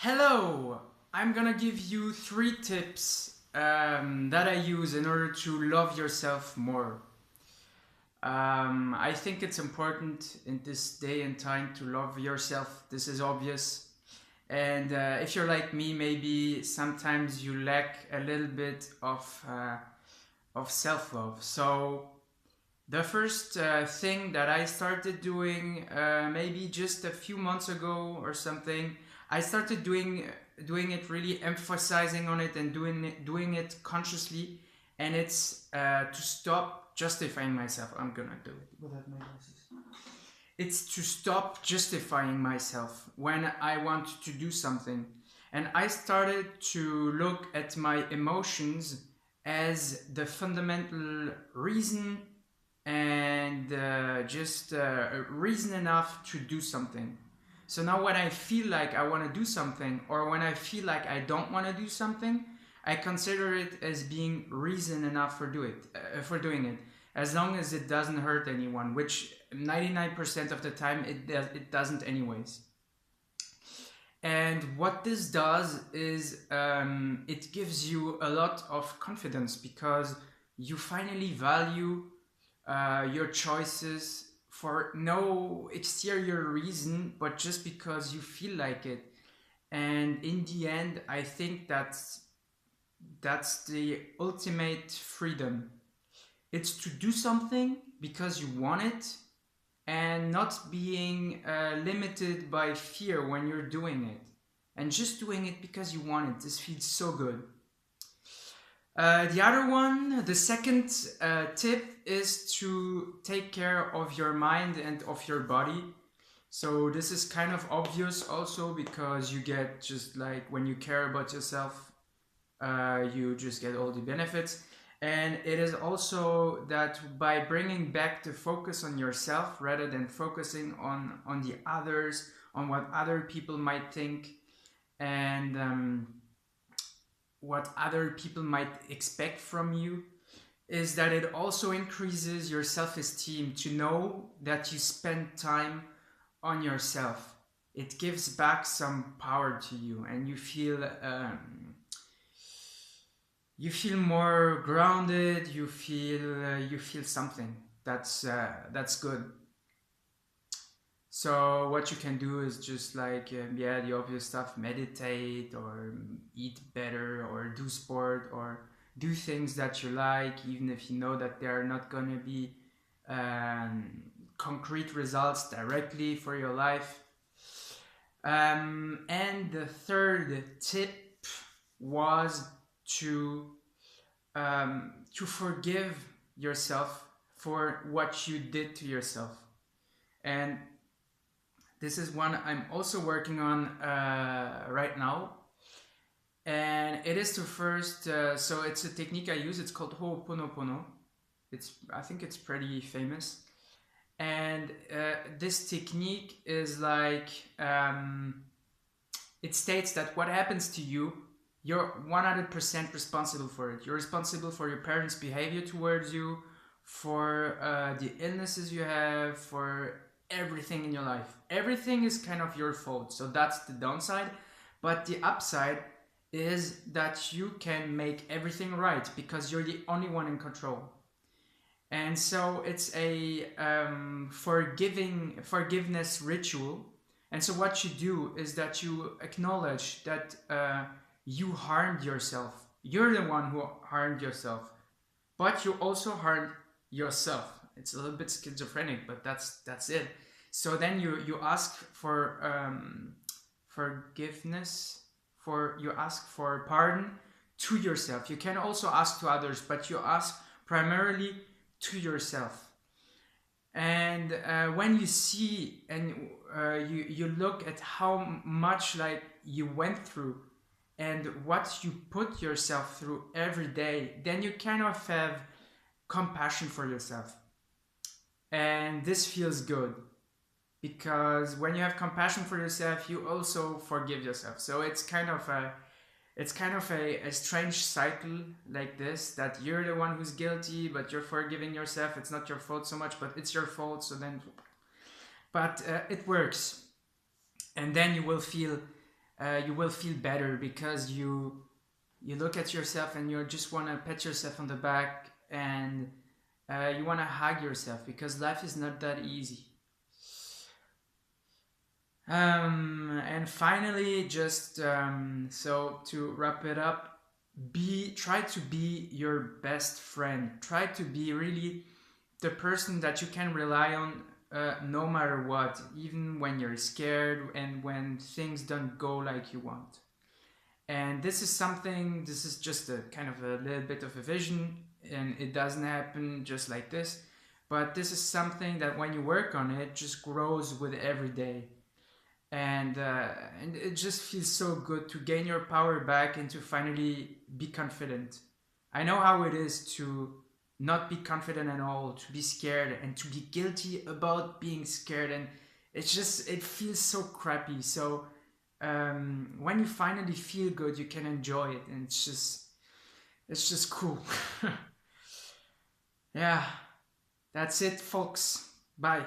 Hello! I'm gonna give you 3 tips that I use in order to love yourself more. I think it's important in this day and time to love yourself. This is obvious. And if you're like me, maybe sometimes you lack a little bit of self-love. So the first thing that I started doing, maybe just a few months ago or something, I started doing it, really emphasizing on it and doing it consciously, and it's to stop justifying myself. I'm gonna do it without my glasses. It's to stop justifying myself when I want to do something, and I started to look at my emotions as the fundamental reason and just reason enough to do something. So now when I feel like I want to do something, or when I feel like I don't want to do something, I consider it as being reason enough for doing it, as long as it doesn't hurt anyone, which 99% of the time it doesn't anyways. And what this does is it gives you a lot of confidence, because you finally value your choices for no exterior reason, but just because you feel like it. And in the end, I think that's the ultimate freedom. It's to do something because you want it, and not being limited by fear when you're doing it, and just doing it because you want it. This feels so good. The other one, the second tip, is to take care of your mind and of your body. So this is kind of obvious also, because you get, just like when you care about yourself, you just get all the benefits. And it is also that by bringing back the focus on yourself rather than focusing on the others, on what other people might think, and what other people might expect from you, is that it also increases your self-esteem to know that you spend time on yourself. It gives back some power to you, and you feel more grounded. You feel something that's good. So what you can do is just like the obvious stuff: meditate, or eat better, or do sport, or do things that you like, even if you know that they are not going to be concrete results directly for your life. And the third tip was to forgive yourself for what you did to yourself. And this is one I'm also working on right now. And it is to first, so it's a technique I use. It's called Ho'oponopono. I think it's pretty famous. And this technique is like, it states that what happens to you, you're 100% responsible for it. You're responsible for your parents' behavior towards you, for the illnesses you have, for everything in your life. Everything is kind of your fault. So that's the downside. But the upside is that you can make everything right, because you're the only one in control. And so it's a forgiveness ritual. And so what you do is that you acknowledge that you harmed yourself. You're the one who harmed yourself, but you also harmed yourself. It's a little bit schizophrenic, but that's it. So then you ask for forgiveness, you ask for pardon to yourself. You can also ask to others, but you ask primarily to yourself. And when you see and you look at how much like you went through and what you put yourself through every day, then you kind of have compassion for yourself. And this feels good, because when you have compassion for yourself, you also forgive yourself. So it's kind of a strange cycle like this, that you're the one who's guilty, but you're forgiving yourself. It's not your fault so much, but it's your fault. So then, but it works. And then you will feel you will feel better because you look at yourself and you just want to pat yourself on the back, and you want to hug yourself because life is not that easy. And finally, just so to wrap it up, try to be your best friend. Try to be really the person that you can rely on, no matter what, even when you're scared and when things don't go like you want. And this is just a kind of a little bit of a vision, and it doesn't happen just like this, but this is something that when you work on it, just grows with every day. And it just feels so good to gain your power back and to finally be confident. I know how it is to not be confident at all, to be scared and to be guilty about being scared, and it feels so crappy. So when you finally feel good, you can enjoy it, and it's just cool. Yeah, that's it, folks. Bye.